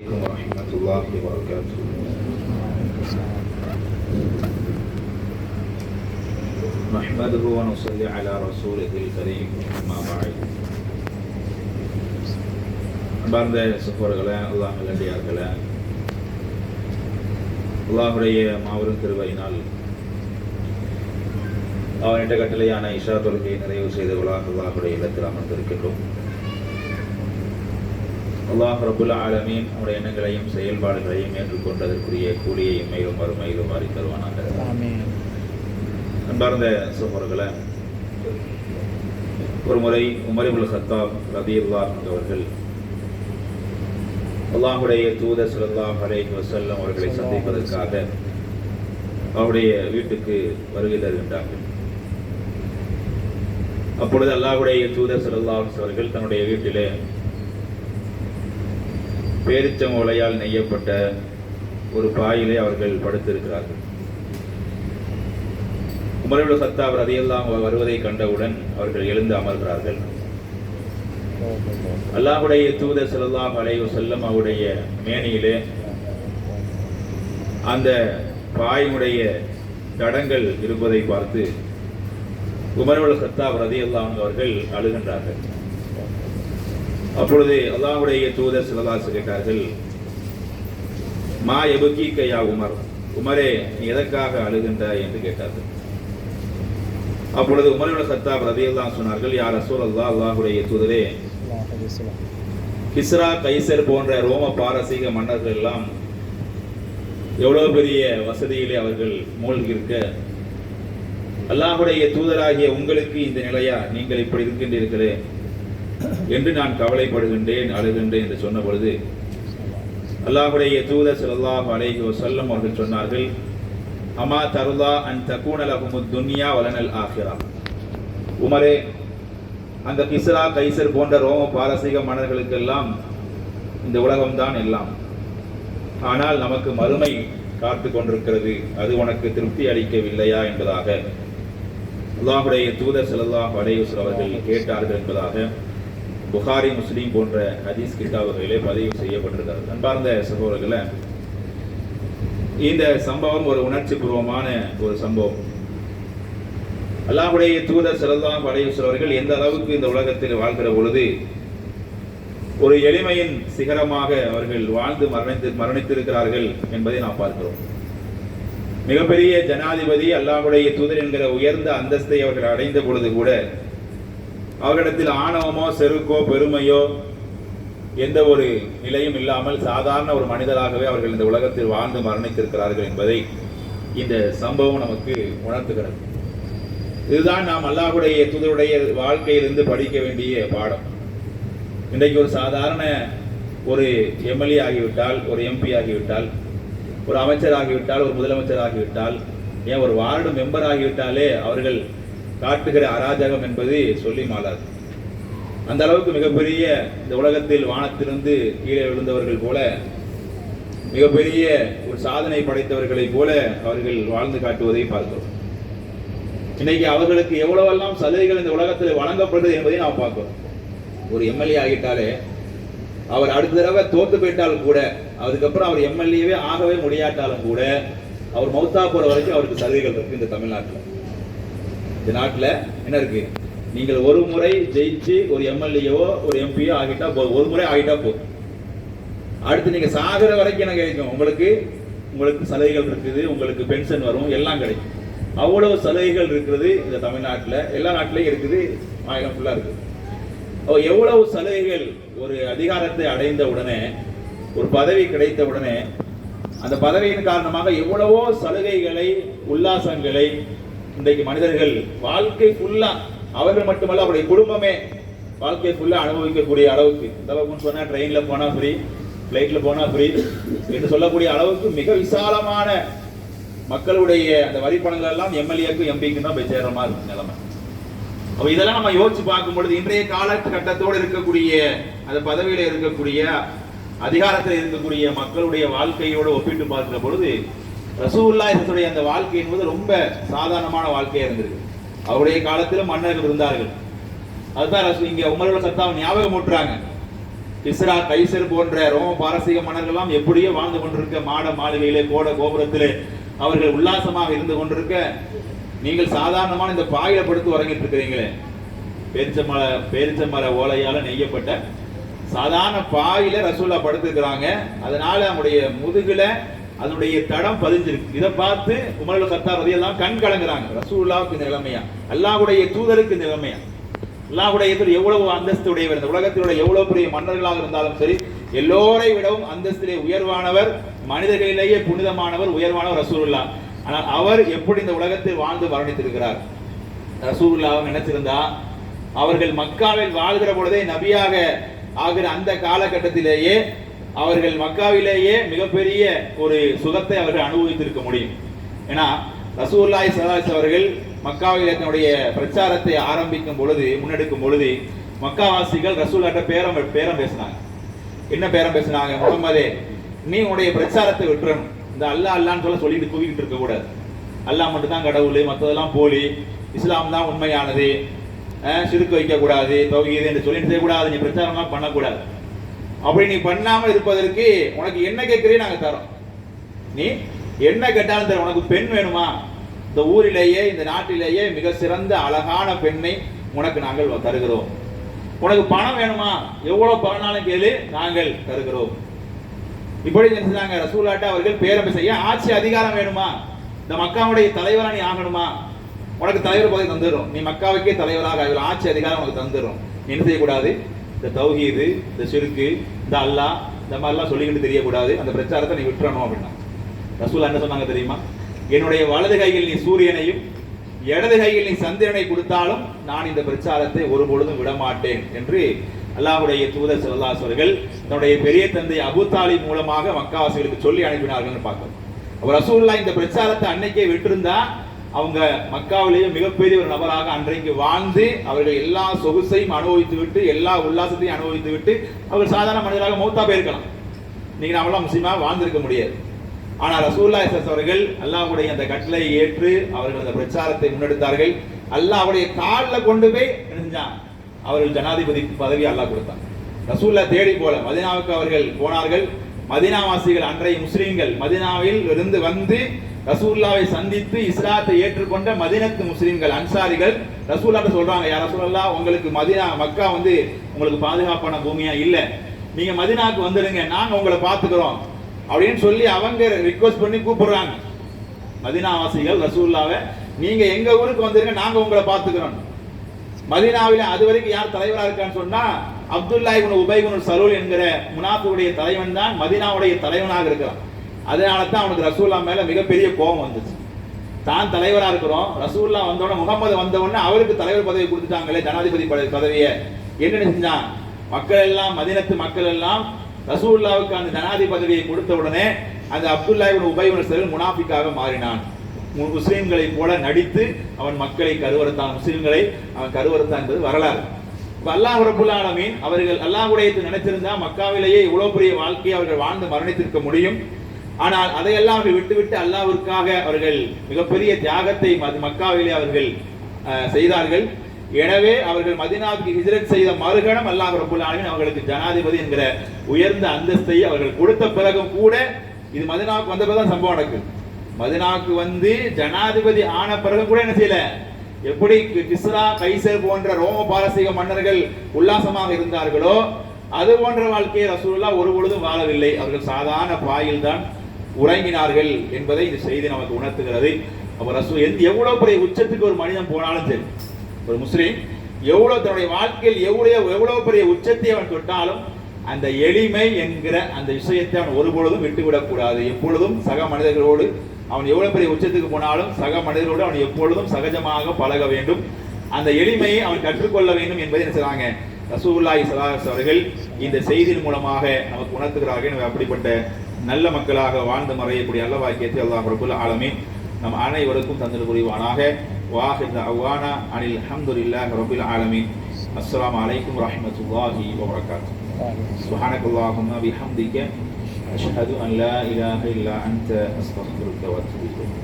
ورحمة الله وبركاته. نحمده ونصلي على رسوله الكريم أما بعد. அன்பார்ந்த சகோதரர்களே, அல்லாஹ் நல்லடியார்களே, அல்லாஹுடைய மாபெரும் கிருபையினால் அவன் என்ற கட்டளையான இஷா தொழுகையை நிறைவு செய்தவர்களாக அல்லாஹுடைய இல்லத்தில் அமர்ந்திருக்கின்றோம். அல்லாஹ் ரபுல் ஆலமீன் அவருடைய எண்ணங்களையும் செயல்பாடுகளையும் ஏற்றுக்கொண்டதற்குரிய கூலியையும் மேலும் மறுமையிலும் வாரி தருவானாக. அன்பார்ந்த சகோதரர்களே, ஒரு முறை உமர் இப்னு கத்தாப் ரலியல்லாஹு அன்ஹு அவர்கள் அல்லாஹுடைய தூதர் ஸல்லல்லாஹு அலைஹி வஸல்லம் அவர்களை சந்திப்பதற்காக அவருடைய வீட்டுக்கு வருகை தருகின்றார்கள். அப்பொழுது அல்லாஹுடைய தூதர் ஸல்லல்லாஹு அலைஹி அவர்கள் தன்னுடைய வீட்டிலே பேரிச்சம் ஓலையால் நெய்யப்பட்ட ஒரு பாயிலே அவர்கள் படுத்திருக்கிறார்கள். உமர் இப்னு கத்தாப் ரலியல்லாஹு அன்ஹு வருவதை கண்டவுடன் அவர்கள் எழுந்து அமர்கிறார்கள். அல்லாஹுடைய தூதர் ஸல்லல்லாஹு அலைஹி வஸல்லம் அவருடைய மேனியிலே அந்த பாயினுடைய தடங்கள் இருப்பதை பார்த்து உமர் இப்னு கத்தாப் ரலியல்லாஹு அன்ஹு அவர்கள் அழுகின்றார்கள். அப்பொழுது அல்லாஹ்வுடைய தூதர் ஸல்லல்லாஹு அலைஹி வஸல்லம் கேட்டார்கள், மா யபகீக யா உமர், உமரே நீ எதற்காக அழுகின்றாய் என்று கேட்டார்கள். அப்பொழுது உமர் இப்னு கத்தாப் ரலியல்லாஹு அன்ஹு சொன்னார்கள், யா ரசூலல்லாஹ், அல்லாஹ்வுடைய தூதரே, கிஸ்ரா கைசர் போன்ற ரோம பாரசீக மன்னர்கள் எல்லாம் எவ்வளவு பெரிய வசதியிலே அவர்கள் மூழ்கி இருக்க, அல்லாஹ்வுடைய தூதராகிய உங்களுக்கு இந்த நிலையா, நீங்கள் இப்படி இருக்கின்றீர்களே என்று நான் கவலைப்படுகின்றேன், அழுகின்றேன் என்று சொன்ன பொழுது அல்லாஹ்வுடைய தூதர் ஸல்லல்லாஹு அலைஹி வஸல்லம் அவர்கள் சொன்னார்கள், அமா தருலா அன் தகூன லஹுமுத் துன்யா வலனல் ஆখিরা. உமரே, அந்த கிஸ்ரா கைசர் போன்ற ரோம பாரசீக மன்னர்களுக்கெல்லாம் இந்த உலகம்தான் எல்லாம், ஆனால் நமக்கு மறுமை காத்து கொண்டிருக்கிறது, அது உனக்கு திருப்தி அளிக்கவில்லையா என்பதாக அல்லாஹ்வுடைய தூதர் ஸல்லல்லாஹு அலைஹி வஸல்லம் அவர்கள் கேட்டார்கள் என்பதாக புகாரி, முஸ்லீம் போன்ற ஹதீஸ் கிதாபுகளிலே பதிவு செய்யப்பட்டிருக்கிறது. அன்பார்ந்த சகோதரர்களே, இந்த சம்பவம் ஒரு உணர்ச்சி பூர்வமான ஒரு சம்பவம். அல்லாஹ்வுடைய தூதர் ஸல்லல்லாஹு அலைஹி வஸல்லம் அவர்கள் எந்த அளவுக்கு இந்த உலகத்தில் வாழ்கிற பொழுது ஒரு எளிமையின் சிகரமாக அவர்கள் வாழ்ந்து மரணித்திருக்கிறார்கள் என்பதை நாம் பார்க்கிறோம். மிகப்பெரிய ஜனாதிபதி, அல்லாஹ்வுடைய தூதர் என்கிற உயர்ந்த அந்தஸ்தை அவர்கள் அடைந்த பொழுது கூட அவர்களிடத்தில் ஆணவமோ செருக்கோ பெருமையோ எந்த ஒரு நிலையும் இல்லாமல் சாதாரண ஒரு மனிதராகவே அவர்கள் இந்த உலகத்தில் வாழ்ந்து மரணித்திருக்கிறார்கள் என்பதை இந்த சம்பவம் நமக்கு உணர்த்துகிறது. இதுதான் நாம் அல்லாஹ்வுடைய தூதருடைய வாழ்க்கையிலிருந்து படிக்க வேண்டிய பாடம். இன்றைக்கு ஒரு சாதாரண ஒரு எம்எல்ஏ ஆகிவிட்டால், ஒரு எம்பி ஆகிவிட்டால், ஒரு அமைச்சர் ஆகிவிட்டால், ஒரு முதலமைச்சர் ஆகிவிட்டால், ஏன் ஒரு வார்டு மெம்பர் ஆகிவிட்டாலே அவர்கள் காட்டுகிற அராஜகம் என்பது சொல்லி மாளாது. அந்த அளவுக்கு மிகப்பெரிய இந்த உலகத்தில் வானத்திலிருந்து கீழே விழுந்தவர்கள் போல, மிகப்பெரிய ஒரு சாதனை படைத்தவர்களை போல அவர்கள் வாழ்ந்து காட்டுவதை பார்க்கிறோம். இன்னைக்கு அவர்களுக்கு எவ்வளவெல்லாம் சலுகைகள் இந்த உலகத்தில் வழங்கப்படுது என்பதை நாம் பார்க்கிறோம். ஒரு எம்எல்ஏ ஆகிட்டாலே அவர் அடுத்த தடவை தோத்து போயிட்டாலும் கூட, அதுக்கப்புறம் அவர் எம்எல்ஏவே ஆகவே முடியாட்டாலும் கூட, அவர் மௌத்தா போற வரைக்கும் அவருக்கு சலுகைகள் இருக்கு. இந்த தமிழ்நாட்டில், இந்த நாட்டில் என்ன இருக்கு, நீங்கள் ஒரு முறை ஜெயிச்சு ஒரு எம்எல்ஏவோ ஒரு எம்பியோ ஆகிட்டா போதும், ஒரு முறை ஆகிட்டா போதும், அடுத்து நீங்க சாகிற வரைக்கும் என்ன கிடைக்கும், உங்களுக்கு சலுகைகள் இருக்குது, உங்களுக்கு பென்ஷன் வரும், எல்லாம் கிடைக்கும். அவ்வளவு சலுகைகள் இருக்கிறது இந்த தமிழ்நாட்டில், எல்லா நாட்டிலையும் இருக்குது, மாநிலம் ஃபுல்லா இருக்குது. எவ்வளவு சலுகைகள், ஒரு அதிகாரத்தை அடைந்த உடனே, ஒரு பதவி கிடைத்த உடனே, அந்த பதவியின் காரணமாக எவ்வளவோ சலுகைகளை, உல்லாசங்களை இன்றைக்கு மனிதர்கள் வாழ்க்கை ஃபுல்லா, அவர்கள் மட்டுமல்ல அவருடைய குடும்பமே வாழ்க்கை ஃபுல்லா அனுபவிக்கக்கூடிய அளவுக்கு, இந்த அளவுக்கு சொன்னா ட்ரெயின்ல போனா ஃப்ரீ, பிளைட்ல போனா ஃப்ரீ என்று சொல்லக்கூடிய அளவுக்கு மிக விசாலமான மக்களுடைய அந்த வரி பணங்கள் எல்லாம் எம்எல்ஏக்கும் எம்பிக்கும் தான் போய் சேர்ற மாதிரி இருக்கு நிலைமை. அப்ப இதெல்லாம் நம்ம யோசிச்சு பார்க்கும் பொழுது, இன்றைய காலகட்டத்தோடு இருக்கக்கூடிய அந்த பதவியில இருக்கக்கூடிய அதிகாரத்தில் இருக்கக்கூடிய மக்களுடைய வாழ்க்கையோடு ஒப்பிட்டு பார்க்கிற பொழுது ரசூலுல்லாஹி அந்த வாழ்க்கை என்பது ரொம்ப சாதாரணமான வாழ்க்கையா இருந்திருக்கு. அவருடைய காலத்திலும் மன்னர்கள் இருந்தார்கள். அதுதான் இங்க உமர் இப்னு கத்தாப் ஞாபகம் ஊட்டுறாங்க. கிஸ்ரா கைசர் போன்ற ரோம பாரசீக மன்னர்கள்லாம் எப்படியோ வாழ்ந்து கொண்டிருக்க மாட மாளிகையிலே கோட கோபுரத்திலே அவர்கள் உல்லாசமாக இருந்து கொண்டிருக்க நீங்கள் சாதாரணமான இந்த பாயில படுத்து உறங்கிட்டு இருக்கிறீங்களே, பேரிச்சமர ஓலையால நெய்யப்பட்ட சாதாரண பாயில ரசூல்லா படுத்துக்கிறாங்க. அதனால அவனுடைய முதுகுல அதனுடைய தடம் பதிஞ்சிருக்கு. இதை பார்த்து உமர் கத்தார் ரலியல்லாஹு கண் கலங்குறாங்க. ரசூலுல்லாஹ்வுக்கு நிலைமையா, அல்லாஹ்வுடைய தூதருக்கு நிலைமையா, அல்லாஹ்வுடைய தூதர் எவ்வளவு அந்தஸ்து உடையவர், இந்த உலகத்திலுடைய எவ்வளவு பெரிய மன்னர்களாக இருந்தாலும் சரி எல்லோரை விடவும் அந்தஸ்திலே உயர்வானவர், மனிதர்களிலேயே புனிதமானவர், உயர்வானவர் ரசூலுல்லாஹ். ஆனால் அவர் எப்படி இந்த உலகத்தில் வாழ்ந்து மரணித்திருக்கிறார். ரசூலுல்லாஹ் நினைச்சிருந்தா அவர்கள் மக்காவில் வாழ்கிற பொழுதே நபியாக ஆகிற அந்த காலகட்டத்திலேயே அவர்கள் மக்காவிலேயே மிகப்பெரிய ஒரு சுகத்தை அவர்கள் அனுபவித்திருக்க முடியும். ஏன்னா ரசூலுல்லாஹி ஸல்லல்லாஹு அலைஹி வஸல்லம் அவர்கள் மக்காவிலே தன்னுடைய பிரச்சாரத்தை ஆரம்பிக்கும் பொழுது, முன்னெடுக்கும் பொழுது மக்காவாசிகள் ரசூலுல்லாஹ்ட்ட பேரம் பேசினாங்க. என்ன பேரம் பேசினாங்க? முகமதே, நீ உன்னுடைய பிரச்சாரத்தை விட்டுறணும், இந்த அல்லாஹ் அல்லான்னு சொல்லிட்டு கூவிக்கிட்டு இருக்க கூடாது. அல்லாஹ் மட்டும் தான் கடவுள், மற்றதெல்லாம் போலி, இஸ்லாம் தான் உண்மையானது, சிறுக்கு வைக்க கூடாது, தௌஹீத் என்று சொல்லிட்டு செய்யக்கூடாது, நீ பிரச்சாரம்லாம் பண்ணக்கூடாது. அப்படி நீ பண்ணாமல் இருப்பதற்கு உனக்கு என்ன கேட்கிறீ நாங்க தரோம். நீ என்ன கேட்டாலும் தரோம். உனக்கு பெண் வேணுமா? இந்த ஊரிலேயே இந்த நாட்டிலேயே மிக சிறந்த அழகான பெண்ணை உனக்கு நாங்கள் தருகிறோம். உனக்கு பணம் வேணுமா? எவ்வளவு பணம்னாலும் கேளு, நாங்கள் தருகிறோம். இப்படி செஞ்சாங்க. ரசூலுல்லாஹ்ட்ட அவர்கள் பேரம் செய்ய, ஆட்சி அதிகாரம் வேணுமா? இந்த மக்காவுடைய தலைவரா நீ ஆகணுமா? உனக்கு தலைவர் பதவி தந்துடும், நீ மக்காவுக்கே தலைவராக ஆகலாம், ஆட்சி அதிகாரம் உனக்கு தந்துடும். நீ என்ன செய்யக்கூடாது? இந்த தௌஹீது, இந்த ஷிர்கு, இந்த அல்லாஹ், இந்த மாதிரிலாம் சொல்லிக்கிட்டு தெரியக்கூடாது, அந்த பிரச்சாரத்தை நீ விட்டுறணும் அப்படின்னா ரசூலுல்லாஹ் என்ன சொன்னாங்க தெரியுமா? என்னுடைய வலது கையில் நீ சூரியனையும் இடது கையில் நீ சந்திரனை கொடுத்தாலும் நான் இந்த பிரச்சாரத்தை ஒருபொழுதும் விடமாட்டேன் என்று அல்லாஹ்வுடைய தூதர் ஸல்லல்லாஹு அலைஹி வஸல்லம் தன்னுடைய பெரிய தந்தை அபூ தாலிப் மூலமாக மக்காவாசிகளுக்கு சொல்லி அனுப்பினார்கள் பார்க்கிறோம். அப்ப ரசூலுல்லாஹ் இந்த பிரச்சாரத்தை அன்னைக்கே விட்டிருந்தா அவங்க மக்காவிலேயே மிகப்பெரிய ஒரு நபராக அன்றைக்கு வாழ்ந்து அவர்கள் எல்லா சொகுசையும் அனுபவித்து விட்டு எல்லா உல்லாசத்தையும் அனுபவித்து விட்டு அவர்கள் சாதாரண மனிதராக மௌத்தா போயிருக்கலாம். நீங்க நம்மளாம் முஸ்லிமா வாழ்ந்திருக்க முடியாது. ஆனால் ரசூலுல்லாஹி ஸல்லல்லாஹு அலைஹி அவர்கள் அல்லாஹ்வுடைய அந்த கட்டளையை ஏற்று அவர்கள் அந்த பிரச்சாரத்தை முன்னெடுத்தார்கள். அல்லாஹ்வுடைய காலில் கொண்டு போய் செஞ்சான். அவர்கள் ஜனாதிபதி பதவி அல்லாஹ் கொடுத்தார். ரசூலுல்லாஹ் தேடி போல மதீனாவுக்கு அவர்கள் போனார்கள். மதீனாவாசிகள் அன்றைய முஸ்லிம்கள் மதீனாவில் இருந்து வந்து ரசூலுல்லாஹ்வை சந்தித்து இஸ்லாத்தை ஏற்றுக்கொண்ட மதீனத்து முஸ்லிம்கள் அன்சாரிகள் ரசூலுல்லாஹ்ட்ட சொல்றாங்க, யா ரசூலல்லாஹ், உங்களுக்கு மக்கா வந்து உங்களுக்கு பாதுகாப்பான பூமியா இல்ல, நீங்க மதீனாவுக்கு வந்துடுங்க, நாங்க உங்களை பாத்துக்கிறோம் அப்படின்னு சொல்லி அவங்க ரிக்வெஸ்ட் பண்ணி கூப்பிடுறாங்க. மதீனாவாசிகள் ரசூலுல்லாஹ்வை, நீங்க எங்க ஊருக்கு வந்துருங்க, நாங்க உங்களை பாத்துக்கிறோம். மதீனாவில அது வரைக்கும் யார் தலைவரா இருக்கான்னு சொன்னா அப்துல்லாஹ் இப்னு உபை இப்னு சலூல் என்கிற முனாஃபிக்குடைய தலைவன் தான் மதீனாவுடைய தலைவனாக இருக்கிறான். அதனால தான் அவனுக்கு ரசூலுல்லாஹ் மேல மிகப்பெரிய கோபம் வந்துச்சு. தான் தலைவரா இருக்கிறோம், ரசூலுல்லாஹ் வந்தோடனே முகமது வந்தோடனே அவருக்கு தலைவர் பதவி கொடுத்துட்டாங்களே, ஜனாதிபதி பதவியை. என்ன செஞ்சான்? மக்கள் எல்லாம், மதீனத்து மக்கள் எல்லாம் ரசூலுல்லாஹ்வுக்கு அந்த ஜனாதிபதி பதவியை கொடுத்த உடனே அந்த அப்துல்லாஹ் இப்னு உபை இப்னு சலூல் முனாஃபிக்காக மாறினான். முஸ்லிம்களை போல நடித்து அவன் மக்களை கருவறுத்தான், முஸ்லிம்களை அவன் கருவறுத்தான் என்பது வரலாறு. அல்லாஹ் ரப்பல் ஆலமீன் அவர்கள் அல்லாஹ்வுடைய நினைச்சிருந்தா மக்காவிலேயே இவ்வளவு பெரிய வாழ்க்கையை அவர்கள் வாழ்ந்து மரணித்திருக்க முடியும். ஆனால் அதையெல்லாம் அவர்கள் விட்டுவிட்டு அல்லாஹ்விற்காக அவர்கள் மிகப்பெரிய தியாகத்தை மக்காவிலே அவர்கள் செய்தார்கள். எனவே அவர்கள் மதீனாவுக்கு ஹிஜ்ரத் செய்த மறுகணம் அல்லாஹ் ரப்பல் ஆலமீன் அவர்களுக்கு ஜனாதிபதி என்கிற உயர்ந்த அந்தஸ்தை அவர்கள் கொடுத்த பிறகும் கூட, இது மதீனாவுக்கு வந்த பிறகுதான் சம்பவம் நடக்குது. மதீனாவுக்கு வந்து ஜனாதிபதி ஆன பிறகு கூட என்ன செய்யல, எப்படி கிஸ்ரா கைசர் போன்ற ரோம பாரசீக மன்னர்கள் உல்லாசமாக இருந்தார்களோ அது போன்ற வாழ்க்கையை ரசூலுல்லாஹ் ஒரு பொழுதும் வாழவில்லை. அவர்கள் சாதாரண பாயில் தான் உறங்கினார்கள் என்பதை இந்த செய்தி நமக்கு உணர்த்துகிறது. அப்ப ரசூல் எவ்வளவு பெரிய உச்சத்துக்கு ஒரு மனிதன் போனாலும் சரி, ஒரு முஸ்லீம் எவ்வளவு தன்னுடைய வாழ்க்கையில் எவ்வளவு பெரிய உச்சத்தை அவன் தொட்டாலும் அந்த எளிமை என்கிற அந்த விஷயத்தை அவன் ஒருபொழுதும் விட்டுவிடக் கூடாது. எப்பொழுதும் சக மனிதர்களோடு அவன் எவ்வளவு பெரிய உச்சத்துக்கு போனாலும் சக மனிதர்களோடு அவன் எப்பொழுதும் சகஜமாக பழக வேண்டும். அந்த எளிமையை அவன் கற்றுக்கொள்ள வேண்டும் என்பதை என்ன செய்றாங்க, ரசூலுல்லாஹி ஸல்லல்லாஹு அலைஹி அவர்கள் இந்த செய்தியின் மூலமாக நமக்கு உணர்த்துகிறார்கள். அப்படிப்பட்ட நல்ல மக்களாக வாழ்ந்து மறையக்கூடிய நல்ல வாக்கியத்தை அல்லாஹ் ரப்பல் ஆலமீன் நம் அனைவருக்கும் தந்தல் புரிவானாக. வாஹிர் தஅவானா அனில் ஹம்துலில்லாஹி ரப்பில் ஆலமீன். அஸ்ஸலாமு அலைக்கும் வரஹ்மத்துல்லாஹி வபரகாத்துஹு. சுப்ஹானக்கல்லாஹும்ம பிஹம்திக அஷ்ஹது அன் லா இலாஹா இல்லா அன்த அஸ்தக்ஃபிருக வ அத்தூபு இலைக்.